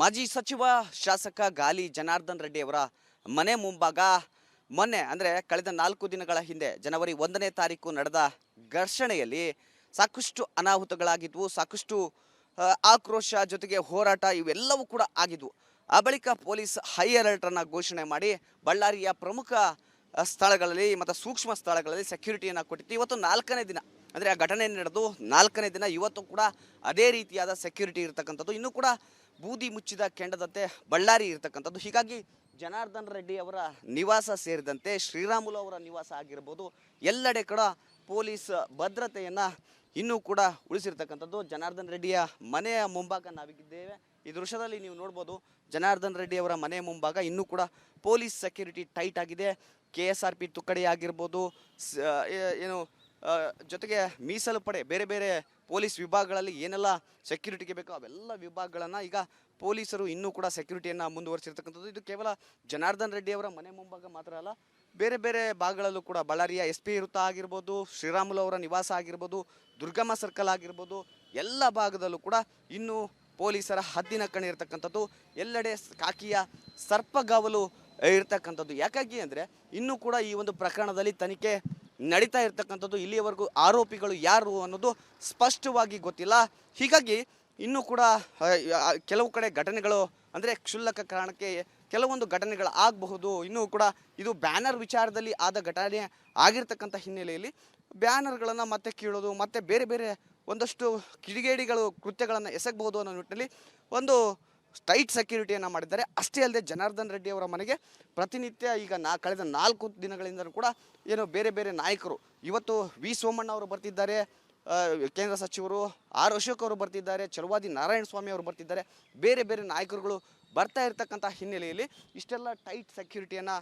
ಮಾಜಿ ಸಚಿವ ಶಾಸಕ ಗಾಲಿ ಜನಾರ್ದನ್ ರೆಡ್ಡಿ ಅವರ ಮನೆ ಮುಂಭಾಗ ಮೊನ್ನೆ ಅಂದರೆ ಕಳೆದ 4 ದಿನಗಳ ಹಿಂದೆ ಜನವರಿ 1ನೇ ತಾರೀಕು ನಡೆದ ಘರ್ಷಣೆಯಲ್ಲಿ ಸಾಕಷ್ಟು ಅನಾಹುತಗಳಾಗಿದ್ವು. ಸಾಕಷ್ಟು ಆಕ್ರೋಶ ಜೊತೆಗೆ ಹೋರಾಟ ಇವೆಲ್ಲವೂ ಕೂಡ ಆಗಿದ್ವು. ಆ ಬಳಿಕ ಪೊಲೀಸ್ ಹೈ ಅಲರ್ಟ್ ಅನ್ನು ಘೋಷಣೆ ಮಾಡಿ ಬಳ್ಳಾರಿಯ ಪ್ರಮುಖ ಸ್ಥಳಗಳಲ್ಲಿ ಮತ್ತು ಸೂಕ್ಷ್ಮ ಸ್ಥಳಗಳಲ್ಲಿ ಸೆಕ್ಯೂರಿಟಿಯನ್ನು ಕೊಟ್ಟಿತ್ತು. ಇವತ್ತು 4ನೇ ದಿನ ಅಂದರೆ ಆ ಘಟನೆ ನಡೆದು 4ನೇ ದಿನ. ಇವತ್ತು ಕೂಡ ಅದೇ ರೀತಿಯಾದ ಸೆಕ್ಯೂರಿಟಿ ಇರತಕ್ಕಂಥದ್ದು. ಇನ್ನೂ ಕೂಡ ಬೂದಿ ಮುಚ್ಚಿದ ಕೆಂಡದಂತೆ ಬಳ್ಳಾರಿ ಇರತಕ್ಕಂಥದ್ದು. ಹೀಗಾಗಿ ಜನಾರ್ದನ್ ರೆಡ್ಡಿ ಅವರ ನಿವಾಸ ಸೇರಿದಂತೆ ಶ್ರೀರಾಮುಲು ಅವರ ನಿವಾಸ ಆಗಿರ್ಬೋದು, ಎಲ್ಲೆಡೆ ಕೂಡ ಪೊಲೀಸ್ ಭದ್ರತೆಯನ್ನು ಇನ್ನೂ ಕೂಡ ಉಳಿಸಿರ್ತಕ್ಕಂಥದ್ದು. ಜನಾರ್ದನ್ ರೆಡ್ಡಿಯ ಮನೆಯ ಮುಂಭಾಗ ನಾವಿದ್ದೇವೆ. ಈ ದೃಶ್ಯದಲ್ಲಿ ನೀವು ನೋಡ್ಬೋದು, ಜನಾರ್ದನ್ ರೆಡ್ಡಿ ಅವರ ಮನೆ ಮುಂಭಾಗ ಇನ್ನೂ ಕೂಡ ಪೊಲೀಸ್ ಸೆಕ್ಯೂರಿಟಿ ಟೈಟ್ ಆಗಿದೆ. KSRP ತುಕಡಿ ಆಗಿರ್ಬೋದು, ಏನು ಜೊತೆಗೆ ಮೀಸಲು ಪಡೆ ಬೇರೆ ಬೇರೆ ಪೊಲೀಸ್ ವಿಭಾಗಗಳಲ್ಲಿ ಏನೆಲ್ಲ ಸೆಕ್ಯೂರಿಟಿಗೆ ಬೇಕೋ ಅವೆಲ್ಲ ವಿಭಾಗಗಳನ್ನು ಈಗ ಪೊಲೀಸರು ಇನ್ನೂ ಕೂಡ ಸೆಕ್ಯೂರಿಟಿಯನ್ನು ಮುಂದುವರಿಸಿರ್ತಕ್ಕಂಥದ್ದು. ಇದು ಕೇವಲ ಜನಾರ್ದನ್ ರೆಡ್ಡಿ ಅವರ ಮನೆ ಮುಂಭಾಗ ಮಾತ್ರ ಅಲ್ಲ, ಬೇರೆ ಬೇರೆ ಭಾಗಗಳಲ್ಲೂ ಕೂಡ ಬಳ್ಳಾರಿಯ SP ವೃತ್ತ ಆಗಿರ್ಬೋದು, ಶ್ರೀರಾಮುಲು ಅವರ ನಿವಾಸ ಆಗಿರ್ಬೋದು, ದುರ್ಗಮ್ಮ ಸರ್ಕಲ್ ಆಗಿರ್ಬೋದು, ಎಲ್ಲ ಭಾಗದಲ್ಲೂ ಕೂಡ ಇನ್ನೂ ಪೊಲೀಸರ ಹದ್ದಿನ ಕಣ್ಣು ಇರತಕ್ಕಂಥದ್ದು. ಎಲ್ಲೆಡೆ ಕಾಕಿಯ ಸರ್ಪಗಾವಲು ಇರ್ತಕ್ಕಂಥದ್ದು. ಯಾಕಾಗಿ ಅಂದರೆ ಇನ್ನೂ ಕೂಡ ಈ ಒಂದು ಪ್ರಕರಣದಲ್ಲಿ ತನಿಖೆ ನಡೀತಾ ಇರ್ತಕ್ಕಂಥದ್ದು. ಇಲ್ಲಿಯವರೆಗೂ ಆರೋಪಿಗಳು ಯಾರು ಅನ್ನೋದು ಸ್ಪಷ್ಟವಾಗಿ ಗೊತ್ತಿಲ್ಲ. ಹೀಗಾಗಿ ಇನ್ನೂ ಕೂಡ ಕೆಲವು ಕಡೆ ಘಟನೆಗಳು ಅಂದರೆ ಕ್ಷುಲ್ಲಕ ಕಾರಣಕ್ಕೆ ಕೆಲವೊಂದು ಘಟನೆಗಳು ಆಗಬಹುದು. ಇನ್ನೂ ಕೂಡ ಇದು ಬ್ಯಾನರ್ ವಿಚಾರದಲ್ಲಿ ಆದ ಘಟನೆ ಆಗಿರ್ತಕ್ಕಂಥ ಹಿನ್ನೆಲೆಯಲ್ಲಿ ಬ್ಯಾನರ್ಗಳನ್ನು ಮತ್ತೆ ಕೀಳೋದು, ಮತ್ತೆ ಬೇರೆ ಬೇರೆ ಒಂದಷ್ಟು ಕಿಡಿಗೇಡಿಗಳು ಕೃತ್ಯಗಳನ್ನು ಎಸಗಬಹುದು ಅನ್ನೋ ನಿಟ್ಟಿನಲ್ಲಿ ಒಂದು ಟೈಟ್ ಸೆಕ್ಯೂರಿಟಿಯನ್ನು ಮಾಡಿದ್ದಾರೆ. ಅಷ್ಟೇ ಅಲ್ಲದೆ ಜನಾರ್ದನ್ ರೆಡ್ಡಿ ಅವರ ಮನೆಗೆ ಪ್ರತಿನಿತ್ಯ ಈಗ ಕಳೆದ 4 ದಿನಗಳಿಂದ ಕೂಡ ಏನು ಬೇರೆ ಬೇರೆ ನಾಯಕರು, ಇವತ್ತು V ಸೋಮಣ್ಣ ಅವರು ಬರ್ತಿದ್ದಾರೆ, ಕೇಂದ್ರ ಸಚಿವರು R ಅಶೋಕ್ ಅವರು ಬರ್ತಿದ್ದಾರೆ, ಚಲವಾದಿ ನಾರಾಯಣ ಸ್ವಾಮಿ ಅವರು ಬರ್ತಿದ್ದಾರೆ, ಬೇರೆ ಬೇರೆ ನಾಯಕರುಗಳು ಬರ್ತಾ ಇರ್ತಕ್ಕಂಥ ಹಿನ್ನೆಲೆಯಲ್ಲಿ ಇಷ್ಟೆಲ್ಲ ಟೈಟ್ ಸೆಕ್ಯೂರಿಟಿಯನ್ನು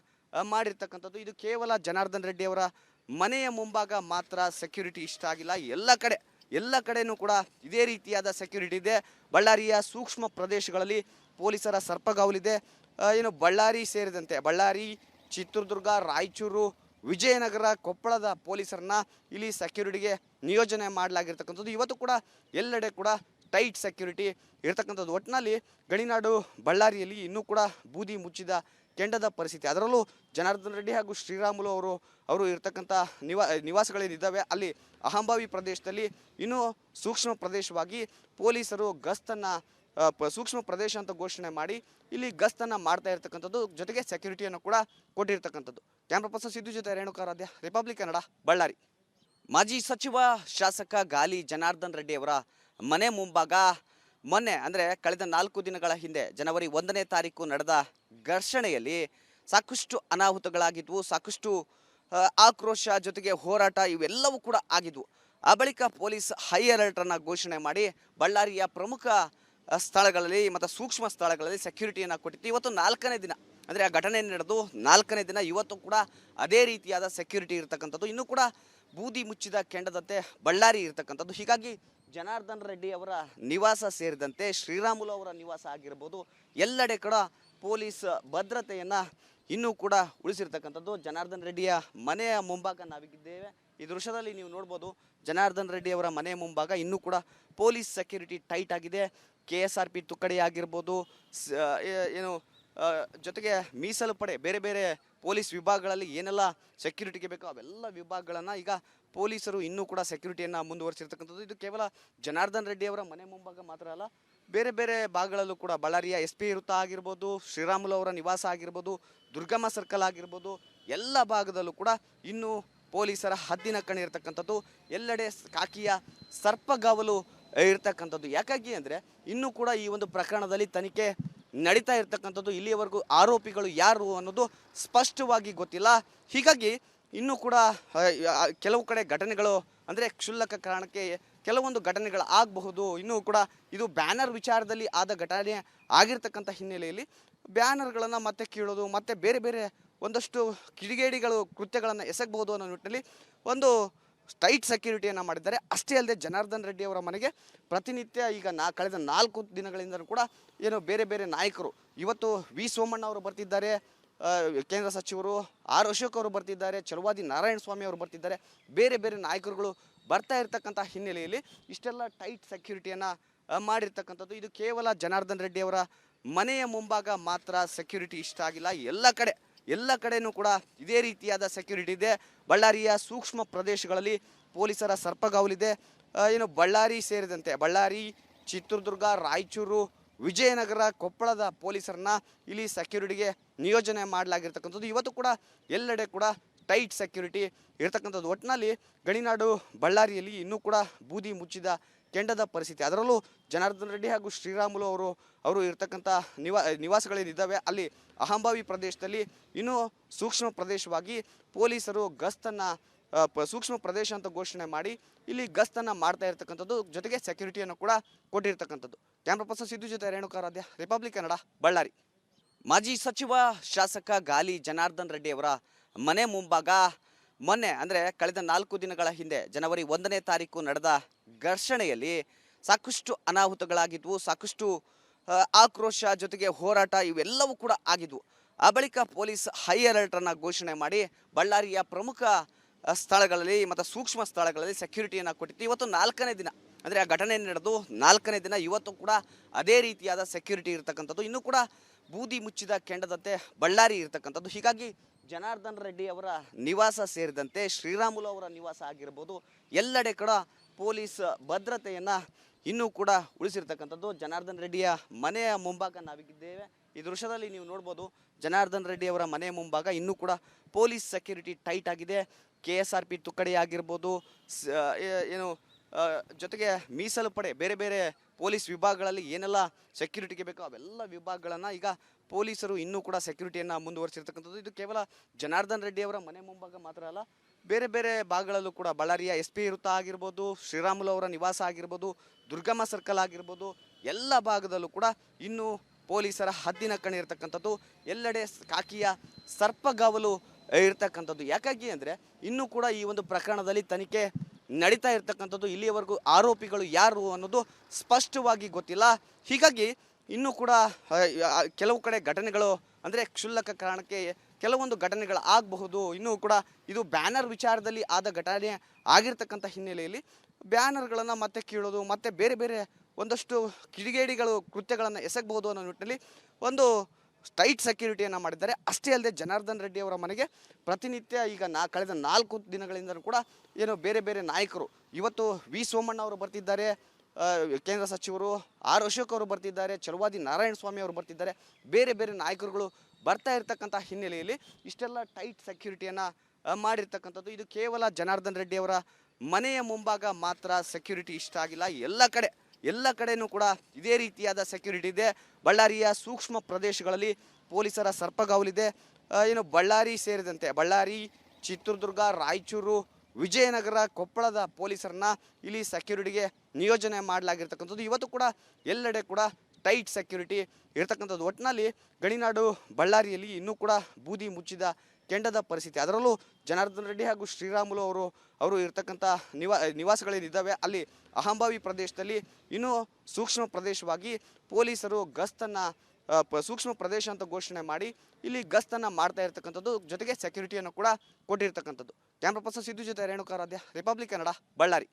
ಮಾಡಿರ್ತಕ್ಕಂಥದ್ದು. ಇದು ಕೇವಲ ಜನಾರ್ದನ್ ರೆಡ್ಡಿ ಅವರ ಮನೆಯ ಮುಂಭಾಗ ಮಾತ್ರ ಸೆಕ್ಯೂರಿಟಿ ಇಷ್ಟ ಆಗಿಲ್ಲ. ಎಲ್ಲ ಕಡೆನೂ ಕೂಡ ಇದೇ ರೀತಿಯಾದ ಸೆಕ್ಯೂರಿಟಿ ಇದೆ. ಬಳ್ಳಾರಿಯ ಸೂಕ್ಷ್ಮ ಪ್ರದೇಶಗಳಲ್ಲಿ ಪೊಲೀಸರ ಸರ್ಪಗಾವಲಿದೆ. ಏನು ಬಳ್ಳಾರಿ ಸೇರಿದಂತೆ ಬಳ್ಳಾರಿ, ಚಿತ್ರದುರ್ಗ, ರಾಯಚೂರು, ವಿಜಯನಗರ, ಕೊಪ್ಪಳದ ಪೊಲೀಸರನ್ನ ಇಲ್ಲಿ ಸೆಕ್ಯೂರಿಟಿಗೆ ನಿಯೋಜನೆ ಮಾಡಲಾಗಿರ್ತಕ್ಕಂಥದ್ದು. ಇವತ್ತು ಕೂಡ ಎಲ್ಲೆಡೆ ಕೂಡ ಟೈಟ್ ಸೆಕ್ಯೂರಿಟಿ ಇರ್ತಕ್ಕಂಥದ್ದು. ಒಟ್ಟಿನಲ್ಲಿ ಗಣಿನಾಡು ಬಳ್ಳಾರಿಯಲ್ಲಿ ಇನ್ನೂ ಕೂಡ ಬೂದಿ ಮುಚ್ಚಿದ ಕೆಂಡದ ಪರಿಸ್ಥಿತಿ. ಅದರಲ್ಲೂ ಜನಾರ್ದನ್ ರೆಡ್ಡಿ ಹಾಗೂ ಶ್ರೀರಾಮುಲು ಅವರು ಇರ್ತಕ್ಕಂಥ ನಿವಾಸಗಳೇನಿದ್ದಾವೆ ಅಲ್ಲಿ ಅಹಂಭಾವಿ ಪ್ರದೇಶದಲ್ಲಿ ಇನ್ನೂ ಸೂಕ್ಷ್ಮ ಪ್ರದೇಶವಾಗಿ ಪೊಲೀಸರು ಗಸ್ತನ್ನು ಸೂಕ್ಷ್ಮ ಪ್ರದೇಶ ಅಂತ ಘೋಷಣೆ ಮಾಡಿ ಇಲ್ಲಿ ಗಸ್ತನ್ನು ಮಾಡ್ತಾ ಇರ್ತಕ್ಕಂಥದ್ದು. ಜೊತೆಗೆ ಸೆಕ್ಯೂರಿಟಿಯನ್ನು ಕೂಡ ಕೊಟ್ಟಿರ್ತಕ್ಕಂಥದ್ದು. ಕ್ಯಾಮ್ರಾ ಪರ್ಸನ್ ಸಿದ್ದು ಜೊತೆ ರೇಣುಕಾರಾಧ್ಯ, ರಿಪಬ್ಲಿಕ್ ಕನ್ನಡ, ಬಳ್ಳಾರಿ. ಮಾಜಿ ಸಚಿವ ಶಾಸಕ ಗಾಲಿ ಜನಾರ್ದನ್ ರೆಡ್ಡಿ ಅವರ ಮನೆ ಮುಂಭಾಗ ಮೊನ್ನೆ ಅಂದರೆ ಕಳೆದ 4 ದಿನಗಳ ಹಿಂದೆ ಜನವರಿ 1ನೇ ತಾರೀಕು ನಡೆದ ಘರ್ಷಣೆಯಲ್ಲಿ ಸಾಕಷ್ಟು ಅನಾಹುತಗಳಾಗಿದ್ವು. ಸಾಕಷ್ಟು ಆಕ್ರೋಶ ಜೊತೆಗೆ ಹೋರಾಟ ಇವೆಲ್ಲವೂ ಕೂಡ ಆಗಿದ್ವು. ಆ ಬಳಿಕ ಪೊಲೀಸ್ ಹೈ ಅಲರ್ಟ್ ಅನ್ನು ಘೋಷಣೆ ಮಾಡಿ ಬಳ್ಳಾರಿಯ ಪ್ರಮುಖ ಸ್ಥಳಗಳಲ್ಲಿ ಮತ್ತು ಸೂಕ್ಷ್ಮ ಸ್ಥಳಗಳಲ್ಲಿ ಸೆಕ್ಯೂರಿಟಿಯನ್ನು ಕೊಟ್ಟಿತ್ತು. ಇವತ್ತು 4ನೇ ದಿನ ಅಂದರೆ ಆ ಘಟನೆ ನಡೆದು 4ನೇ ದಿನ. ಇವತ್ತು ಕೂಡ ಅದೇ ರೀತಿಯಾದ ಸೆಕ್ಯೂರಿಟಿ ಇರತಕ್ಕಂಥದ್ದು. ಇನ್ನೂ ಕೂಡ ಬೂದಿ ಮುಚ್ಚಿದ ಕೆಂಡದಂತೆ ಬಳ್ಳಾರಿ ಇರತಕ್ಕಂಥದ್ದು. ಹೀಗಾಗಿ ಜನಾರ್ದನ್ ರೆಡ್ಡಿ ಅವರ ನಿವಾಸ ಸೇರಿದಂತೆ ಶ್ರೀರಾಮುಲು ಅವರ ನಿವಾಸ ಆಗಿರ್ಬೋದು, ಎಲ್ಲೆಡೆ ಕೂಡ ಪೊಲೀಸ್ ಭದ್ರತೆಯನ್ನು ಇನ್ನೂ ಕೂಡ ಉಳಿಸಿರ್ತಕ್ಕಂಥದ್ದು. ಜನಾರ್ದನ್ ರೆಡ್ಡಿಯ ಮನೆಯ ಮುಂಭಾಗ ನಾವಿದ್ದೇವೆ. ಈ ದೃಶ್ಯದಲ್ಲಿ ನೀವು ನೋಡ್ಬೋದು, ಜನಾರ್ದನ್ ರೆಡ್ಡಿ ಅವರ ಮನೆಯ ಮುಂಭಾಗ ಇನ್ನೂ ಕೂಡ ಪೊಲೀಸ್ ಸೆಕ್ಯೂರಿಟಿ ಟೈಟ್ ಆಗಿದೆ. KSRP ತುಕಡಿ ಆಗಿರ್ಬೋದು, ಏನು ಜೊತೆಗೆ ಮೀಸಲು ಪಡೆ ಬೇರೆ ಬೇರೆ ಪೊಲೀಸ್ ವಿಭಾಗಗಳಲ್ಲಿ ಏನೆಲ್ಲ ಸೆಕ್ಯೂರಿಟಿಗೆ ಬೇಕೋ ಅವೆಲ್ಲ ವಿಭಾಗಗಳನ್ನು ಈಗ ಪೊಲೀಸರು ಇನ್ನೂ ಕೂಡ ಸೆಕ್ಯೂರಿಟಿಯನ್ನು ಮುಂದುವರಿಸಿರ್ತಕ್ಕಂಥದ್ದು. ಇದು ಕೇವಲ ಜನಾರ್ದನ್ ರೆಡ್ಡಿ ಅವರ ಮನೆ ಮುಂಭಾಗ ಮಾತ್ರ ಅಲ್ಲ, ಬೇರೆ ಬೇರೆ ಭಾಗಗಳಲ್ಲೂ ಕೂಡ ಬಳ್ಳಾರಿಯ SP ವೃತ್ತ ಆಗಿರ್ಬೋದು, ಶ್ರೀರಾಮುಲು ಅವರ ನಿವಾಸ ಆಗಿರ್ಬೋದು, ದುರ್ಗಮ್ಮ ಸರ್ಕಲ್ ಆಗಿರ್ಬೋದು, ಎಲ್ಲ ಭಾಗದಲ್ಲೂ ಕೂಡ ಇನ್ನೂ ಪೊಲೀಸರ ಹದ್ದಿನ ಕಣ್ಣು ಇರತಕ್ಕಂಥದ್ದು. ಎಲ್ಲೆಡೆ ಕಾಕಿಯ ಸರ್ಪಗಾವಲು ಇರ್ತಕ್ಕಂಥದ್ದು. ಯಾಕಾಗಿ ಅಂದರೆ ಇನ್ನೂ ಕೂಡ ಈ ಒಂದು ಪ್ರಕರಣದಲ್ಲಿ ತನಿಖೆ ನಡೀತಾ ಇರ್ತಕ್ಕಂಥದ್ದು. ಇಲ್ಲಿಯವರೆಗೂ ಆರೋಪಿಗಳು ಯಾರು ಅನ್ನೋದು ಸ್ಪಷ್ಟವಾಗಿ ಗೊತ್ತಿಲ್ಲ. ಹೀಗಾಗಿ ಇನ್ನೂ ಕೂಡ ಕೆಲವು ಕಡೆ ಘಟನೆಗಳು ಅಂದರೆ ಕ್ಷುಲ್ಲಕ ಕಾರಣಕ್ಕೆ ಕೆಲವೊಂದು ಘಟನೆಗಳು ಆಗಬಹುದು. ಇನ್ನೂ ಕೂಡ ಇದು ಬ್ಯಾನರ್ ವಿಚಾರದಲ್ಲಿ ಆದ ಘಟನೆ ಆಗಿರ್ತಕ್ಕಂಥ ಹಿನ್ನೆಲೆಯಲ್ಲಿ ಬ್ಯಾನರ್ಗಳನ್ನು ಮತ್ತೆ ಕೀಳೋದು, ಮತ್ತೆ ಬೇರೆ ಬೇರೆ ಒಂದಷ್ಟು ಕಿಡಿಗೇಡಿಗಳು ಕೃತ್ಯಗಳನ್ನು ಎಸಗಬಹುದು ಅನ್ನೋ ನಿಟ್ಟಿನಲ್ಲಿ ಒಂದು ಟೈಟ್ ಸೆಕ್ಯೂರಿಟಿಯನ್ನು ಮಾಡಿದ್ದಾರೆ. ಅಷ್ಟೇ ಅಲ್ಲದೆ ಜನಾರ್ದನ್ ರೆಡ್ಡಿ ಅವರ ಮನೆಗೆ ಪ್ರತಿನಿತ್ಯ ಈಗ ಕಳೆದ 4 ದಿನಗಳಿಂದ ಕೂಡ ಏನು ಬೇರೆ ಬೇರೆ ನಾಯಕರು, ಇವತ್ತು V ಸೋಮಣ್ಣ ಅವರು ಬರ್ತಿದ್ದಾರೆ, ಕೇಂದ್ರ ಸಚಿವರು R ಅಶೋಕ್ ಅವರು ಬರ್ತಿದ್ದಾರೆ, ಚಲವಾದಿ ನಾರಾಯಣ ಸ್ವಾಮಿ ಅವರು ಬರ್ತಿದ್ದಾರೆ, ಬೇರೆ ಬೇರೆ ನಾಯಕರುಗಳು ಬರ್ತಾ ಇರ್ತಕ್ಕಂಥ ಹಿನ್ನೆಲೆಯಲ್ಲಿ ಇಷ್ಟೆಲ್ಲ ಟೈಟ್ ಸೆಕ್ಯೂರಿಟಿಯನ್ನು ಮಾಡಿರ್ತಕ್ಕಂಥದ್ದು. ಇದು ಕೇವಲ ಜನಾರ್ದನ್ ರೆಡ್ಡಿ ಅವರ ಮನೆಯ ಮುಂಭಾಗ ಮಾತ್ರ ಸೆಕ್ಯೂರಿಟಿ ಇಷ್ಟ ಆಗಿಲ್ಲ. ಎಲ್ಲ ಕಡೆನೂ ಕೂಡ ಇದೇ ರೀತಿಯಾದ ಸೆಕ್ಯೂರಿಟಿ ಇದೆ. ಬಳ್ಳಾರಿಯ ಸೂಕ್ಷ್ಮ ಪ್ರದೇಶಗಳಲ್ಲಿ ಪೊಲೀಸರ ಸರ್ಪಗಾವಲಿದೆ. ಏನು ಬಳ್ಳಾರಿ ಸೇರಿದಂತೆ ಬಳ್ಳಾರಿ, ಚಿತ್ರದುರ್ಗ, ರಾಯಚೂರು, ವಿಜಯನಗರ, ಕೊಪ್ಪಳದ ಪೊಲೀಸರನ್ನ ಇಲ್ಲಿ ಸೆಕ್ಯೂರಿಟಿಗೆ ನಿಯೋಜನೆ ಮಾಡಲಾಗಿರ್ತಕ್ಕಂಥದ್ದು. ಇವತ್ತು ಕೂಡ ಎಲ್ಲೆಡೆ ಕೂಡ ಟೈಟ್ ಸೆಕ್ಯೂರಿಟಿ ಇರ್ತಕ್ಕಂಥದ್ದು. ಒಟ್ಟಿನಲ್ಲಿ ಗಣಿನಾಡು ಬಳ್ಳಾರಿಯಲ್ಲಿ ಇನ್ನೂ ಕೂಡ ಬೂದಿ ಮುಚ್ಚಿದ ಕೆಂಡದ ಪರಿಸ್ಥಿತಿ. ಅದರಲ್ಲೂ ಜನಾರ್ದನ್ ರೆಡ್ಡಿ ಹಾಗೂ ಶ್ರೀರಾಮುಲು ಅವರು ಇರ್ತಕ್ಕಂಥ ನಿವಾಸಗಳೇನಿದ್ದಾವೆ ಅಲ್ಲಿ ಅಹಂಭಾವಿ ಪ್ರದೇಶದಲ್ಲಿ ಇನ್ನೂ ಸೂಕ್ಷ್ಮ ಪ್ರದೇಶವಾಗಿ ಪೊಲೀಸರು ಗಸ್ತನ್ನು ಸೂಕ್ಷ್ಮ ಪ್ರದೇಶ ಅಂತ ಘೋಷಣೆ ಮಾಡಿ ಇಲ್ಲಿ ಗಸ್ತನ್ನು ಮಾಡ್ತಾ ಇರ್ತಕ್ಕಂಥದ್ದು. ಜೊತೆಗೆ ಸೆಕ್ಯೂರಿಟಿಯನ್ನು ಕೂಡ ಕೊಟ್ಟಿರ್ತಕ್ಕಂಥದ್ದು. ಕ್ಯಾಮ್ರಾ ಪರ್ಸನ್ ಸಿದ್ದು ಜೊತೆ ರೇಣುಕಾರಾಧ್ಯ, ರಿಪಬ್ಲಿಕ್ ಕನ್ನಡ, ಬಳ್ಳಾರಿ. ಮಾಜಿ ಸಚಿವ ಶಾಸಕ ಗಾಲಿ ಜನಾರ್ದನ್ ರೆಡ್ಡಿ ಅವರ ಮನೆ ಮುಂಭಾಗ ಮೊನ್ನೆ ಅಂದರೆ ಕಳೆದ 4 ದಿನಗಳ ಹಿಂದೆ ಜನವರಿ 1ನೇ ತಾರೀಕು ನಡೆದ ಘರ್ಷಣೆಯಲ್ಲಿ ಸಾಕಷ್ಟು ಅನಾಹುತಗಳಾಗಿದ್ವು. ಸಾಕಷ್ಟು ಆಕ್ರೋಶ ಜೊತೆಗೆ ಹೋರಾಟ ಇವೆಲ್ಲವೂ ಕೂಡ ಆಗಿದ್ವು. ಆ ಬಳಿಕ ಪೊಲೀಸ್ ಹೈ ಅಲರ್ಟನ್ನು ಘೋಷಣೆ ಮಾಡಿ ಬಳ್ಳಾರಿಯ ಪ್ರಮುಖ ಸ್ಥಳಗಳಲ್ಲಿ ಮತ್ತು ಸೂಕ್ಷ್ಮ ಸ್ಥಳಗಳಲ್ಲಿ ಸೆಕ್ಯೂರಿಟಿಯನ್ನು ಕೊಟ್ಟಿತ್ತು. ಇವತ್ತು 4ನೇ ದಿನ ಅಂದರೆ ಆ ಘಟನೆ ನಡೆದು 4ನೇ ದಿನ. ಇವತ್ತು ಕೂಡ ಅದೇ ರೀತಿಯಾದ ಸೆಕ್ಯೂರಿಟಿ ಇರತಕ್ಕಂಥದ್ದು. ಇನ್ನೂ ಕೂಡ ಬೂದಿ ಮುಚ್ಚಿದ ಕೆಂಡದಂತೆ ಬಳ್ಳಾರಿ ಇರತಕ್ಕಂಥದ್ದು. ಹೀಗಾಗಿ ಜನಾರ್ದನ್ ರೆಡ್ಡಿ ಅವರ ನಿವಾಸ ಸೇರಿದಂತೆ ಶ್ರೀರಾಮುಲು ಅವರ ನಿವಾಸ ಆಗಿರ್ಬೋದು, ಎಲ್ಲೆಡೆ ಕೂಡ ಪೊಲೀಸ್ ಭದ್ರತೆಯನ್ನು ಇನ್ನೂ ಕೂಡ ಉಳಿಸಿರ್ತಕ್ಕಂಥದ್ದು. ಜನಾರ್ದನ್ ರೆಡ್ಡಿಯ ಮನೆಯ ಮುಂಭಾಗ ನಾವಿದ್ದೇವೆ. ಈ ದೃಶ್ಯದಲ್ಲಿ ನೀವು ನೋಡ್ಬೋದು, ಜನಾರ್ದನ್ ರೆಡ್ಡಿ ಅವರ ಮನೆಯ ಮುಂಭಾಗ ಇನ್ನೂ ಕೂಡ ಪೊಲೀಸ್ ಸೆಕ್ಯೂರಿಟಿ ಟೈಟ್ ಆಗಿದೆ. KSRP ತುಕಡಿ ಆಗಿರ್ಬೋದು, ಜೊತೆಗೆ ಮೀಸಲು ಪಡೆ ಬೇರೆ ಬೇರೆ ಪೊಲೀಸ್ ವಿಭಾಗಗಳಲ್ಲಿ ಏನೆಲ್ಲ ಸೆಕ್ಯೂರಿಟಿಗೆ ಬೇಕೋ ಅವೆಲ್ಲ ವಿಭಾಗಗಳನ್ನು ಈಗ ಪೊಲೀಸರು ಇನ್ನೂ ಕೂಡ ಸೆಕ್ಯೂರಿಟಿಯನ್ನು ಮುಂದುವರಿಸಿರ್ತಕ್ಕಂಥದ್ದು. ಇದು ಕೇವಲ ಜನಾರ್ದನ್ ರೆಡ್ಡಿ ಅವರ ಮನೆ ಮುಂಭಾಗ ಮಾತ್ರ ಅಲ್ಲ, ಬೇರೆ ಬೇರೆ ಭಾಗಗಳಲ್ಲೂ ಕೂಡ ಬಳ್ಳಾರಿಯ SP ವೃತ್ತ ಆಗಿರ್ಬೋದು, ಶ್ರೀರಾಮುಲು ಅವರ ನಿವಾಸ ಆಗಿರ್ಬೋದು, ದುರ್ಗಮ್ಮ ಸರ್ಕಲ್ ಆಗಿರ್ಬೋದು, ಎಲ್ಲ ಭಾಗದಲ್ಲೂ ಕೂಡ ಇನ್ನೂ ಪೊಲೀಸರ ಹದ್ದಿನ ಕಣ್ಣಿರ್ತಕ್ಕಂಥದ್ದು. ಎಲ್ಲೆಡೆ ಕಾಕಿಯ ಸರ್ಪಗಾವಲು ಇರ್ತಕ್ಕಂಥದ್ದು. ಯಾಕಾಗಿ ಅಂದರೆ ಇನ್ನೂ ಕೂಡ ಈ ಒಂದು ಪ್ರಕರಣದಲ್ಲಿ ತನಿಖೆ ನಡೀತಾ ಇರ್ತಕ್ಕಂಥದ್ದು. ಇಲ್ಲಿಯವರೆಗೂ ಆರೋಪಿಗಳು ಯಾರು ಅನ್ನೋದು ಸ್ಪಷ್ಟವಾಗಿ ಗೊತ್ತಿಲ್ಲ. ಹೀಗಾಗಿ ಇನ್ನೂ ಕೂಡ ಕೆಲವು ಕಡೆ ಘಟನೆಗಳು ಅಂದರೆ ಕ್ಷುಲ್ಲಕ ಕಾರಣಕ್ಕೆ ಕೆಲವೊಂದು ಘಟನೆಗಳು ಆಗಬಹುದು. ಇನ್ನೂ ಕೂಡ ಇದು ಬ್ಯಾನರ್ ವಿಚಾರದಲ್ಲಿ ಆದ ಘಟನೆ ಆಗಿರ್ತಕ್ಕಂಥ ಹಿನ್ನೆಲೆಯಲ್ಲಿ ಬ್ಯಾನರ್ಗಳನ್ನು ಮತ್ತೆ ಕೀಳೋದು, ಮತ್ತೆ ಬೇರೆ ಬೇರೆ ಒಂದಷ್ಟು ಕಿಡಿಗೇಡಿಗಳು ಕೃತ್ಯಗಳನ್ನು ಎಸಗಬಹುದು ಅನ್ನೋ ನಿಟ್ಟಿನಲ್ಲಿ ಒಂದು ಟೈಟ್ ಸೆಕ್ಯೂರಿಟಿಯನ್ನು ಮಾಡಿದ್ದಾರೆ. ಅಷ್ಟೇ ಅಲ್ಲದೆ ಜನಾರ್ದನ್ ರೆಡ್ಡಿ ಅವರ ಮನೆಗೆ ಪ್ರತಿನಿತ್ಯ ಈಗ ಕಳೆದ 4 ದಿನಗಳಿಂದ ಕೂಡ ಏನು ಬೇರೆ ಬೇರೆ ನಾಯಕರು, ಇವತ್ತು ವಿ ಸೋಮಣ್ಣ ಅವರು ಬರ್ತಿದ್ದಾರೆ, ಕೇಂದ್ರ ಸಚಿವರು R ಅಶೋಕ್ ಅವರು ಬರ್ತಿದ್ದಾರೆ, ಛಲವಾದಿ ನಾರಾಯಣ ಸ್ವಾಮಿ ಅವರು ಬರ್ತಿದ್ದಾರೆ, ಬೇರೆ ಬೇರೆ ನಾಯಕರುಗಳು ಬರ್ತಾ ಇರ್ತಕ್ಕಂಥ ಹಿನ್ನೆಲೆಯಲ್ಲಿ ಇಷ್ಟೆಲ್ಲ ಟೈಟ್ ಸೆಕ್ಯೂರಿಟಿಯನ್ನು ಮಾಡಿರ್ತಕ್ಕಂಥದ್ದು. ಇದು ಕೇವಲ ಜನಾರ್ದನ್ ರೆಡ್ಡಿ ಅವರ ಮನೆಯ ಮುಂಭಾಗ ಮಾತ್ರ ಸೆಕ್ಯೂರಿಟಿ ಇಷ್ಟ ಆಗಿಲ್ಲ. ಎಲ್ಲ ಕಡೆನೂ ಕೂಡ ಇದೇ ರೀತಿಯಾದ ಸೆಕ್ಯೂರಿಟಿ ಇದೆ. ಬಳ್ಳಾರಿಯ ಸೂಕ್ಷ್ಮ ಪ್ರದೇಶಗಳಲ್ಲಿ ಪೊಲೀಸರ ಸರ್ಪಗಾವಲಿದೆ. ಏನು ಬಳ್ಳಾರಿ ಸೇರಿದಂತೆ ಬಳ್ಳಾರಿ, ಚಿತ್ರದುರ್ಗ, ರಾಯಚೂರು, ವಿಜಯನಗರ, ಕೊಪ್ಪಳದ ಪೊಲೀಸರನ್ನ ಇಲ್ಲಿ ಸೆಕ್ಯೂರಿಟಿಗೆ ನಿಯೋಜನೆ ಮಾಡಲಾಗಿರ್ತಕ್ಕಂಥದ್ದು. ಇವತ್ತು ಕೂಡ ಎಲ್ಲೆಡೆ ಕೂಡ ಟೈಟ್ ಸೆಕ್ಯೂರಿಟಿ ಇರ್ತಕ್ಕಂಥದ್ದು. ಒಟ್ಟಿನಲ್ಲಿ ಗಣಿನಾಡು ಬಳ್ಳಾರಿಯಲ್ಲಿ ಇನ್ನೂ ಕೂಡ ಬೂದಿ ಮುಚ್ಚಿದ ಕೆಂಡದ ಪರಿಸ್ಥಿತಿ. ಅದರಲ್ಲೂ ಜನಾರ್ದನ್ ರೆಡ್ಡಿ ಹಾಗೂ ಶ್ರೀರಾಮುಲು ಅವರು ಇರ್ತಕ್ಕಂಥ ನಿವಾಸಗಳೇನಿದ್ದಾವೆ ಅಲ್ಲಿ ಅಹಂಭಾವಿ ಪ್ರದೇಶದಲ್ಲಿ ಇನ್ನೂ ಸೂಕ್ಷ್ಮ ಪ್ರದೇಶವಾಗಿ ಪೊಲೀಸರು ಗಸ್ತನ್ನು ಸೂಕ್ಷ್ಮ ಪ್ರದೇಶ ಅಂತ ಘೋಷಣೆ ಮಾಡಿ ಇಲ್ಲಿ ಗಸ್ತನ್ನು ಮಾಡ್ತಾ ಇರ್ತಕ್ಕಂಥದ್ದು. ಜೊತೆಗೆ ಸೆಕ್ಯೂರಿಟಿಯನ್ನು ಕೂಡ ಕೊಟ್ಟಿರ್ತಕ್ಕಂಥದ್ದು. ಕ್ಯಾಮ್ರಾ ಪರ್ಸನ್ ಸಿದ್ದು ಜೊತೆ ರೇಣುಕಾರಾಧ್ಯ, ರಿಪಬ್ಲಿಕ್ ಕನ್ನಡ, ಬಳ್ಳಾರಿ.